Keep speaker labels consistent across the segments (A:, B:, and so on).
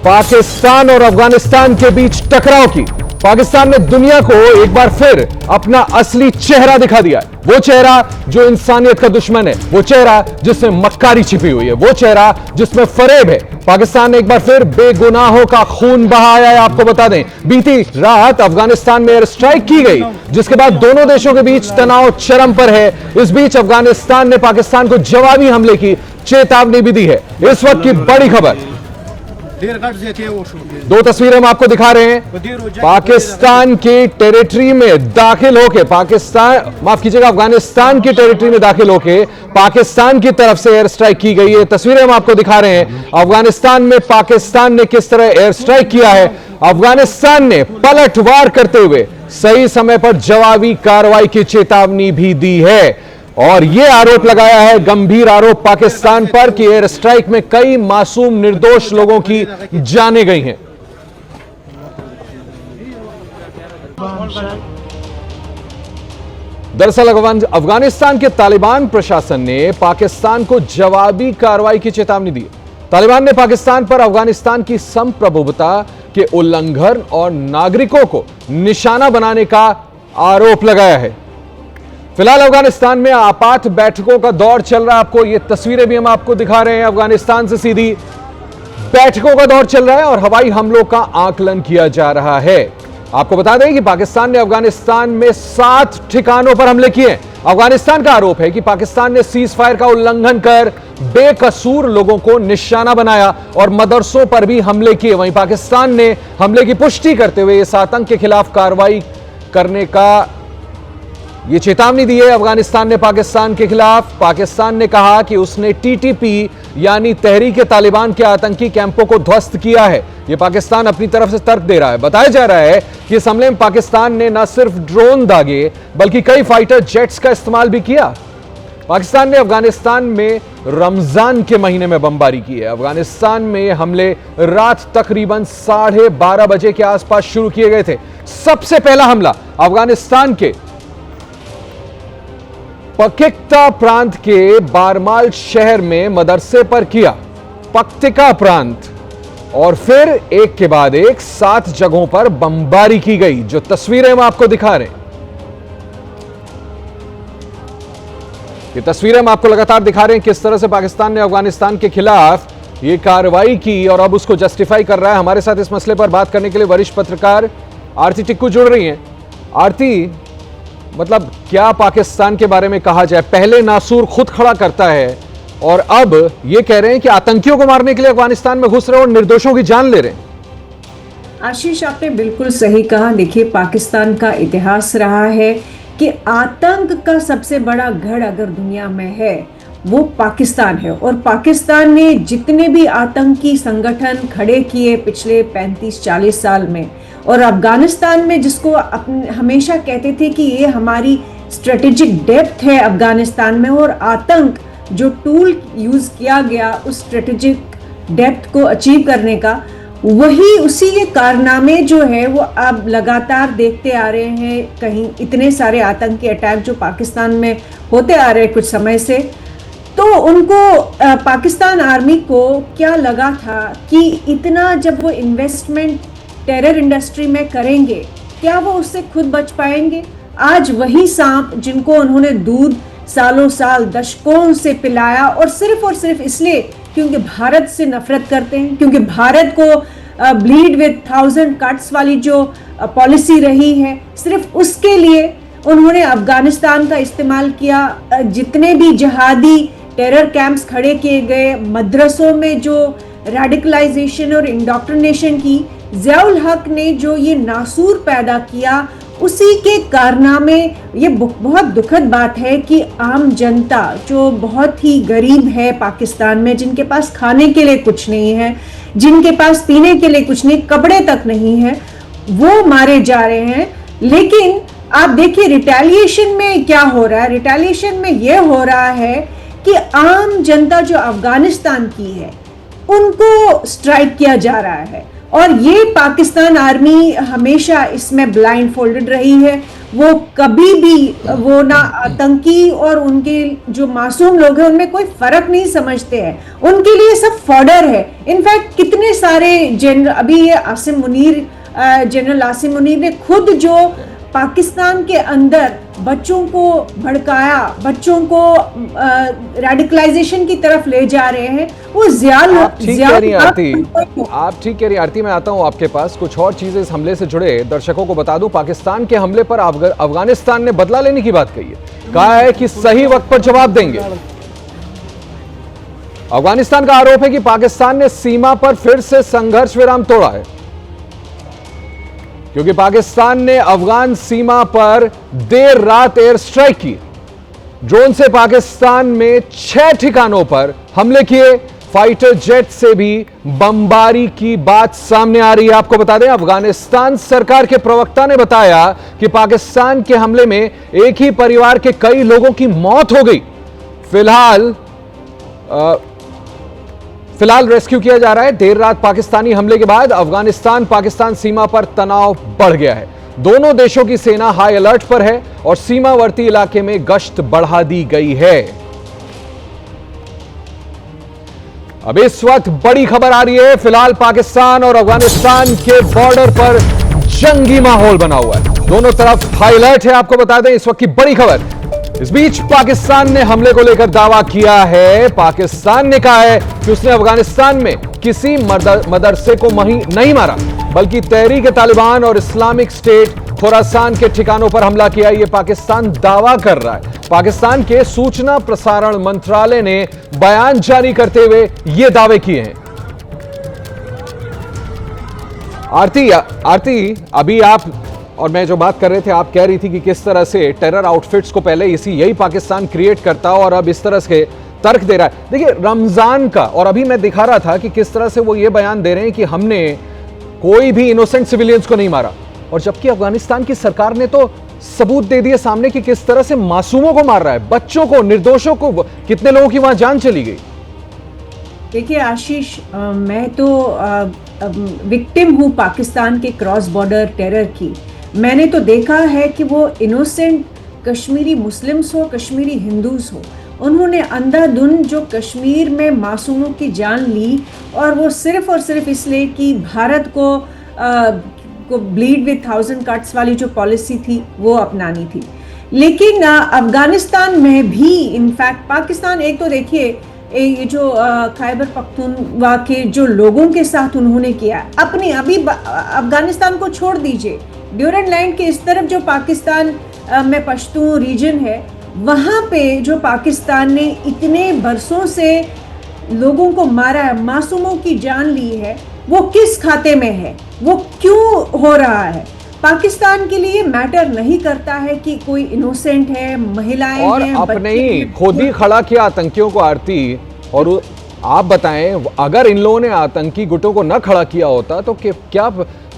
A: पाकिस्तान और अफगानिस्तान के बीच टकराव की पाकिस्तान ने दुनिया को एक बार फिर अपना असली चेहरा दिखा दिया है। वो चेहरा जो इंसानियत का दुश्मन है, वो चेहरा जिसमें मक्कारी छिपी हुई है, वो चेहरा जिसमें फरेब है। पाकिस्तान ने एक बार फिर बेगुनाहों का खून बहाया है। आपको बता दें, बीती रात अफगानिस्तान में एयर स्ट्राइक की गई, जिसके बाद दोनों देशों के बीच तनाव चरम पर है। इस बीच अफगानिस्तान ने पाकिस्तान को जवाबी हमले की चेतावनी भी दी है। इस वक्त की बड़ी खबर, दो तस्वीरें हम आपको दिखा रहे हैं। पाकिस्तान की टेरिटरी में दाखिल होके अफगानिस्तान की टेरिटरी में दाखिल होके पाकिस्तान की तरफ से एयर स्ट्राइक की गई है। तस्वीरें हम आपको दिखा रहे हैं। अफगानिस्तान में पाकिस्तान ने किस तरह एयर स्ट्राइक किया है। अफगानिस्तान ने पलटवार करते हुए सही समय पर जवाबी कार्रवाई की चेतावनी भी दी है और यह आरोप लगाया है, गंभीर आरोप पाकिस्तान पर, कि एयर स्ट्राइक में कई मासूम निर्दोष लोगों की जानें गई हैं। दरअसल अफगानिस्तान के तालिबान प्रशासन ने पाकिस्तान को जवाबी कार्रवाई की चेतावनी दी। तालिबान ने पाकिस्तान पर अफगानिस्तान की संप्रभुता के उल्लंघन और नागरिकों को निशाना बनाने का आरोप लगाया है। फिलहाल अफगानिस्तान में आपात बैठकों का दौर चल रहा है। आपको ये तस्वीरें भी हम आपको दिखा रहे हैं। अफगानिस्तान से सीधी बैठकों का दौर चल रहा है और हवाई हमलों का आकलन किया जा रहा है। आपको बता दें कि पाकिस्तान ने अफगानिस्तान में 7 ठिकानों पर हमले किए। अफगानिस्तान का आरोप है कि पाकिस्तान ने सीज फायर का उल्लंघन कर बेकसूर लोगों को निशाना बनाया और मदरसों पर भी हमले किए। वहीं पाकिस्तान ने हमले की पुष्टि करते हुए इस आतंक के खिलाफ कार्रवाई करने का ये चेतावनी दी है। अफगानिस्तान ने पाकिस्तान के खिलाफ, पाकिस्तान ने कहा कि उसने टीटीपी यानी तहरीक तालिबान के आतंकी कैंपों को ध्वस्त किया है। यह पाकिस्तान अपनी तरफ से तर्क दे रहा है। बताया जा रहा है कि इस हमले में पाकिस्तान ने न सिर्फ ड्रोन दागे बल्कि कई फाइटर जेट्स का इस्तेमाल भी किया। पाकिस्तान ने अफगानिस्तान में रमजान के महीने में बमबारी की है। अफगानिस्तान में हमले रात तकरीबन 12:30 बजे के आसपास शुरू किए गए थे। सबसे पहला हमला अफगानिस्तान के पक्तिका प्रांत के बारमाल शहर में मदरसे पर किया। पक्तिका प्रांत, और फिर एक के बाद एक 7 जगहों पर बमबारी की गई, जो तस्वीरें हम आपको दिखा रहे हैं। ये तस्वीरें हम आपको लगातार दिखा रहे हैं किस तरह से पाकिस्तान ने अफगानिस्तान के खिलाफ ये कार्रवाई की और अब उसको जस्टिफाई कर रहा है। हमारे साथ इस मसले पर बात करने के लिए वरिष्ठ पत्रकार आरती टिक्कू जुड़ रही हैं। आरती, मतलब क्या पाकिस्तान के बारे में कहा जाए, पहले नासूर खुद खड़ा करता है और अब ये कह रहे हैं कि आतंकियों को मारने के लिए अफगानिस्तान में घुस रहे और निर्दोषों की जान ले रहे हैं।
B: आशीष, आपने बिल्कुल सही कहा। देखिए, पाकिस्तान का इतिहास रहा है कि आतंक का सबसे बड़ा गढ़ अगर दुनिया में है वो पाकिस्तान है और पाकिस्तान ने जितने भी आतंकी संगठन खड़े किए पिछले 35-40 साल में, और अफगानिस्तान में जिसको हमेशा कहते थे कि ये हमारी स्ट्रेटेजिक डेप्थ है अफगानिस्तान में, और आतंक जो टूल यूज किया गया उस स्ट्रेटेजिक डेप्थ को अचीव करने का, वही उसी के कारनामे जो है वो अब लगातार देखते आ रहे हैं। कहीं इतने सारे आतंकी अटैक जो पाकिस्तान में होते आ रहे हैं कुछ समय से, तो उनको पाकिस्तान आर्मी को क्या लगा था कि इतना जब वो इन्वेस्टमेंट टेरर इंडस्ट्री में करेंगे, क्या वो उससे खुद बच पाएंगे? आज वही सांप जिनको उन्होंने दूध सालों साल दशकों से पिलाया, और सिर्फ इसलिए क्योंकि भारत से नफरत करते हैं, क्योंकि भारत को ब्लीड विद 1000 कट्स वाली जो पॉलिसी रही है, सिर्फ उसके लिए उन्होंने अफगानिस्तान का इस्तेमाल किया। जितने भी जिहादी टेरर कैंप्स खड़े किए गए, मदरसों में जो रेडिकलाइजेशन और इंडोक्ट्रिनेशन की, ज़ियाउल हक ने जो ये नासूर पैदा किया, उसी के कारनामे। ये बहुत दुखद बात है कि आम जनता जो बहुत ही गरीब है पाकिस्तान में, जिनके पास खाने के लिए कुछ नहीं है, जिनके पास पीने के लिए कुछ नहीं, कपड़े तक नहीं है, वो मारे जा रहे हैं। लेकिन आप देखिए रिटेलिएशन में क्या हो रहा है। रिटेलिएशन में ये हो रहा है कि आम जनता जो अफगानिस्तान की है उनको स्ट्राइक किया जा रहा है, और ये पाकिस्तान आर्मी हमेशा इसमें ब्लाइंड फोल्डेड रही है। वो कभी भी वो ना आतंकी और उनके जो मासूम लोग हैं उनमें कोई फर्क नहीं समझते हैं, उनके लिए सब फॉर्डर है। इनफैक्ट कितने सारे जनरल, अभी ये आसिम मुनीर, जनरल आसिम मुनीर ने खुद जो पाकिस्तान के अंदर बच्चों को भड़काया, बच्चों को रेडिकलाइजेशन की तरफ ले जा रहे हैं, वो
A: आप ठीक कह रही हैं आरती, आप ठीक कह रही हैं आरती। मैं आता हूं आपके पास, कुछ और चीजें इस हमले से जुड़े दर्शकों को बता दूं। पाकिस्तान के हमले पर अफगानिस्तान ने बदला लेने की बात कही है, कहा है कि सही वक्त पर जवाब देंगे। अफगानिस्तान का आरोप है कि पाकिस्तान ने सीमा पर फिर से संघर्ष विराम तोड़ा है, क्योंकि पाकिस्तान ने अफगान सीमा पर देर रात एयर स्ट्राइक की। ड्रोन से पाकिस्तान में 6 ठिकानों पर हमले किए, फाइटर जेट से भी बमबारी की बात सामने आ रही है। आपको बता दें, अफगानिस्तान सरकार के प्रवक्ता ने बताया कि पाकिस्तान के हमले में एक ही परिवार के कई लोगों की मौत हो गई। फिलहाल रेस्क्यू किया जा रहा है। देर रात पाकिस्तानी हमले के बाद अफगानिस्तान पाकिस्तान सीमा पर तनाव बढ़ गया है। दोनों देशों की सेना हाई अलर्ट पर है और सीमावर्ती इलाके में गश्त बढ़ा दी गई है। अब इस वक्त बड़ी खबर आ रही है। फिलहाल पाकिस्तान और अफगानिस्तान के बॉर्डर पर जंगी माहौल बना हुआ है, दोनों तरफ हाई अलर्ट है। आपको बता दें इस वक्त की बड़ी खबर। इस बीच पाकिस्तान ने हमले को लेकर दावा किया है। पाकिस्तान ने कहा है कि उसने अफगानिस्तान में किसी मदरसे को नहीं मारा, बल्कि तहरीक-ए-तालिबान और इस्लामिक स्टेट खुरासान के ठिकानों पर हमला किया। यह पाकिस्तान दावा कर रहा है। पाकिस्तान के सूचना प्रसारण मंत्रालय ने बयान जारी करते हुए यह दावे किए हैं। आरती, अभी आप और मैं जो बात कर रहे थे, आप कह रही थी कि किस तरह से टेरर आउटफिट्स को पहले यही पाकिस्तान क्रिएट करता और अब इस तरह से तर्क दे रहा है। देखिए रमजान का, और अभी मैं दिखा रहा था कि किस तरह से वो ये बयान दे रहे हैं कि हमने कोई भी इनोसेंट सिविलियंस को नहीं मारा, और जबकि अफगानिस्तान की सरकार ने तो सबूत दे दिए सामने कि किस तरह से मासूमों को मार रहा है, बच्चों को, निर्दोषों को। कितने लोगों की वहां जान चली गई।
B: देखिए आशीष, मैं तो विक्टिम हूं पाकिस्तान के क्रॉस बॉर्डर टेरर की। मैंने तो देखा है कि वो इनोसेंट कश्मीरी मुस्लिम्स हो, कश्मीरी हिंदूज हो, उन्होंने अंधाधुंध जो कश्मीर में मासूमों की जान ली, और वो सिर्फ और सिर्फ इसलिए कि भारत को ब्लीड विद 1000 कट्स वाली जो पॉलिसी थी वो अपनानी थी। लेकिन अफगानिस्तान में भी इनफैक्ट पाकिस्तान, एक तो देखिए ये जो खैबर पख्तूनख्वा के जो लोगों के साथ उन्होंने किया, अपनी अभी अफगानिस्तान को छोड़ दीजिए, ड्यूरेंट लाइन के इस तरफ जो पाकिस्तान में पश्तून रीजन है, वहाँ पे जो पाकिस्तान ने इतने बरसों से लोगों को मारा है, मासूमों की जान ली है, वो किस खाते में है, वो क्यों हो रहा है? पाकिस्तान के लिए मैटर नहीं करता है कि कोई इनोसेंट है, महिलाएं
A: और
B: हैं,
A: अपने ही खुद ही खड़ा किया आतंकियों को आरती। और आप बताएं, अगर इन लोगों ने आतंकी गुटों को न खड़ा किया होता तो क्या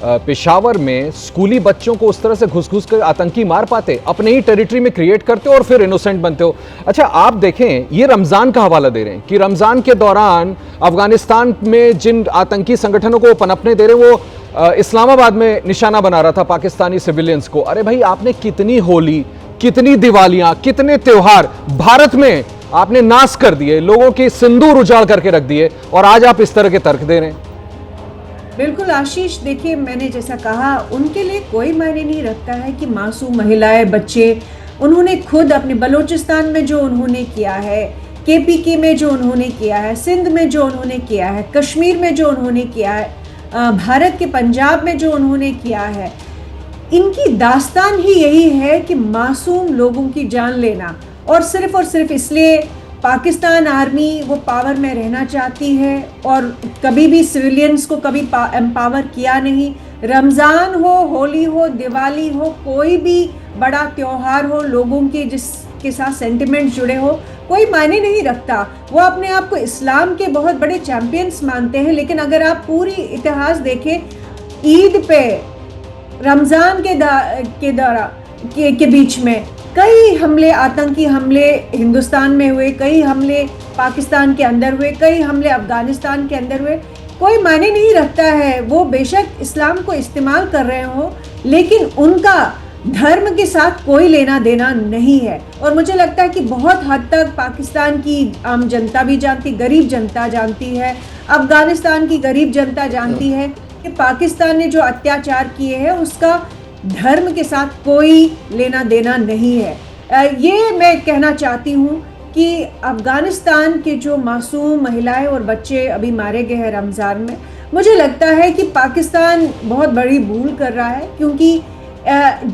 A: पेशावर में स्कूली बच्चों को उस तरह से घुस कर आतंकी मार पाते? अपने ही टेरिटरी में क्रिएट करते हो और फिर इनोसेंट बनते हो। अच्छा, आप देखें, ये रमजान का हवाला दे रहे हैं कि रमजान के दौरान अफगानिस्तान में जिन आतंकी संगठनों को पनपने दे रहे हैं, वो इस्लामाबाद में निशाना बना रहा था पाकिस्तानी सिविलियंस को। अरे भाई, आपने कितनी होली, कितनी दिवालियां, कितने त्योहार भारत में आपने नाश कर दिए, लोगों के सिंदूर उजाड़ करके रख दिए, और आज आप इस तरह के तर्क दे रहे हैं।
B: बिल्कुल आशीष, देखिए मैंने जैसा कहा, उनके लिए कोई मायने नहीं रखता है कि मासूम महिलाएं, बच्चे, उन्होंने खुद अपने बलूचिस्तान में जो उन्होंने किया है, केपीके में जो उन्होंने किया है, सिंध में जो उन्होंने किया है, कश्मीर में जो उन्होंने किया है, भारत के पंजाब में जो उन्होंने किया है, इनकी दास्तान ही यही है कि मासूम लोगों की जान लेना, और सिर्फ इसलिए पाकिस्तान आर्मी वो पावर में रहना चाहती है और कभी भी सिविलियंस को कभी एम्पावर किया नहीं। रमज़ान हो, होली हो, दिवाली हो, कोई भी बड़ा त्योहार हो, लोगों के जिसके साथ सेंटिमेंट जुड़े हो, कोई मायने नहीं रखता। वो अपने आप को इस्लाम के बहुत बड़े चैंपियंस मानते हैं, लेकिन अगर आप पूरी इतिहास देखें, ईद पे, रमज़ान के बीच में कई हमले, आतंकी हमले हिंदुस्तान में हुए, कई हमले पाकिस्तान के अंदर हुए, कई हमले अफगानिस्तान के अंदर हुए। कोई मायने नहीं रखता है। वो बेशक इस्लाम को इस्तेमाल कर रहे हो, लेकिन उनका धर्म के साथ कोई लेना देना नहीं है। और मुझे लगता है कि बहुत हद तक पाकिस्तान की आम जनता भी जानती, गरीब जनता जानती है, अफगानिस्तान की गरीब जनता जानती है कि पाकिस्तान ने जो अत्याचार किए हैं उसका धर्म के साथ कोई लेना देना नहीं है। ये मैं कहना चाहती हूँ कि अफगानिस्तान के जो मासूम महिलाएं और बच्चे अभी मारे गए हैं रमज़ान में, मुझे लगता है कि पाकिस्तान बहुत बड़ी भूल कर रहा है, क्योंकि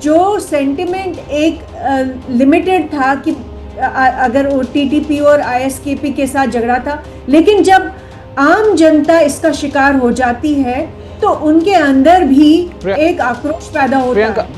B: जो सेंटिमेंट एक लिमिटेड था कि अगर वो टीटीपी और आईएसकेपी के साथ झगड़ा था, लेकिन जब आम जनता इसका शिकार हो जाती है तो उनके अंदर भी एक आक्रोश पैदा होता है।